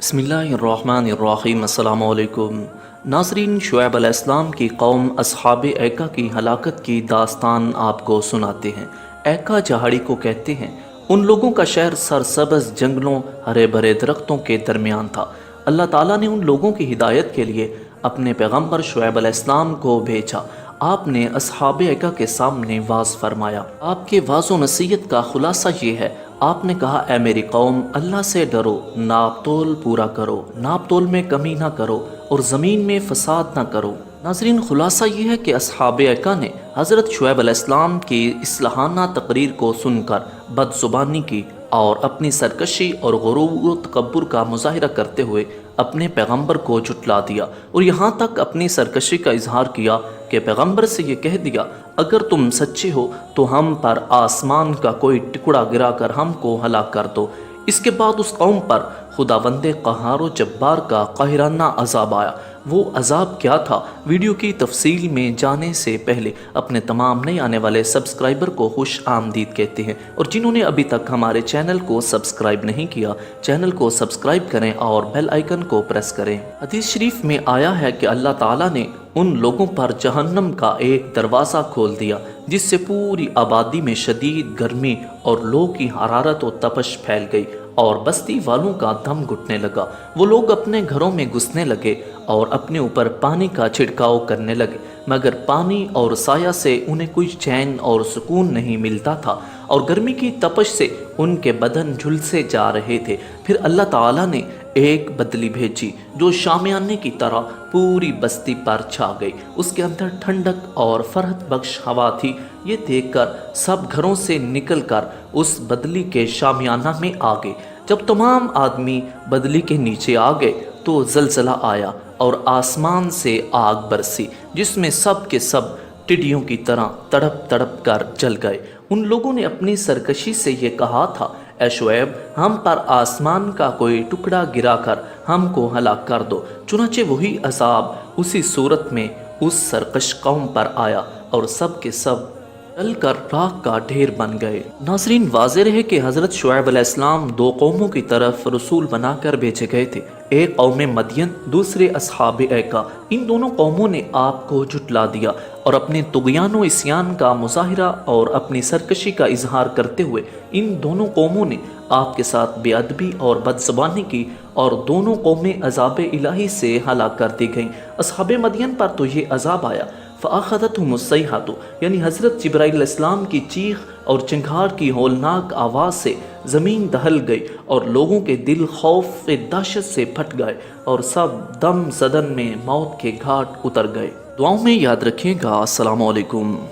बिस्मिल्लाहिर्रहमानिर्रहीम। अस्सलामु अलैकुम नाज़रीन, शुएब अलैहिस्सलाम की कौम असहाब ऐका की हलाकत की दास्तान आपको सुनाते हैं। ऐका जहाड़ी को कहते हैं। उन लोगों का शहर सरसब्ज़ जंगलों, हरे भरे दरख्तों के दरमियान था। अल्लाह ताला ने उन लोगों की हिदायत के लिए अपने पैगम्बर शुएब अलैहिस्सलाम को भेजा। आपने असहाब ऐका के सामने वाज फरमाया। आपके वाज़ो नसीहत का खुलासा ये है, आपने कहा, ए मेरी कौम, अल्लाह से डरो, नाप तोल पूरा करो, नाप तोल में कमी ना करो और ज़मीन में फसाद ना करो। नाज़रीन, खुलासा ये है कि असहाब ऐका ने हज़रत शुएब अलैहिस्सलाम की इस्लाहाना तकरीर को सुनकर बदज़ुबानी की और अपनी सरकशी और गुरूर व तकब्बुर का मुजाहिरा करते हुए अपने पैगम्बर को झुटला दिया और यहाँ तक अपनी सरकशी का इजहार किया कि पैगम्बर से ये कह दिया, अगर तुम सच्चे हो तो हम पर आसमान का कोई टुकड़ा गिरा कर हमको हलाक कर दो। इसके बाद उस कौम पर खुदावंदे क़हार व जब्बार का क़ाहिराना अज़ाब आया। वो अज़ाब क्या था? वीडियो की तफसील में जाने से पहले अपने तमाम नए आने वाले सब्सक्राइबर को खुश आमदीद कहते हैं, और जिन्होंने अभी तक हमारे चैनल को सब्सक्राइब नहीं किया, चैनल को सब्सक्राइब करें और बेल आइकन को प्रेस करें। हदीस शरीफ में आया है कि अल्लाह ताला ने उन लोगों पर जहन्नम का एक दरवाज़ा खोल दिया जिससे पूरी आबादी में शदीद गर्मी और लौ की हरारत और तपश फैल गई और बस्ती वालों का दम घुटने लगा। वो लोग अपने घरों में घुसने लगे और अपने ऊपर पानी का छिड़काव करने लगे, मगर पानी और साया से उन्हें कोई चैन और सुकून नहीं मिलता था और गर्मी की तपश से उनके बदन झुलसे जा रहे थे। फिर अल्लाह ताला ने एक बदली भेजी जो शामियाने की तरह पूरी बस्ती पर छा गई। उसके अंदर ठंडक और फरहत बख्श हवा थी। ये देखकर सब घरों से निकलकर उस बदली के शामियाना में आ गए। जब तमाम आदमी बदली के नीचे आ गए तो जलजला आया और आसमान से आग बरसी जिसमें सब के सब टिड्डियों की तरह तड़प तड़प कर जल गए। उन लोगों ने अपनी सरकशी से ये कहा था, ए शुएब, हम पर आसमान का कोई टुकड़ा गिराकर हमको हलाक कर दो। चुनाचे वही अजाब उसी सूरत में उस सरकश कौम पर आया और सब के सब जल कर राख का ढेर बन गए। नाज़रीन, वाज़ेह है कि हज़रत शुएब अलैहिस्सलाम दो कौमों की तरफ रसूल बनाकर भेजे गए थे। एक कौम मदियन, दूसरे असहाब ऐका। इन दोनों कौमों ने आपको झुटला दिया और अपने तुग़यान इस्यान का मुज़ाहिरा और अपनी सरकशी का इजहार करते हुए इन दोनों कौमों ने आपके साथ बेअदबी और बदज़बानी की और दोनों कौमें अज़ाब इलाही से हलाक कर दी गईं। असहाब मदियन पर तो ये अज़ाब आया, फ़अख़ज़तहुमुस्सैहातु, यानी हज़रत जिब्राईल अलैहिस्सलाम की चीख और चिंगार की होलनाक आवाज़ से ज़मीन दहल गई और लोगों के दिल खौफ से दहशत से फट गए और सब दम सदन में मौत के घाट उतर गए। दुआओं में याद रखिएगा। अस्सलामु अलैकुम।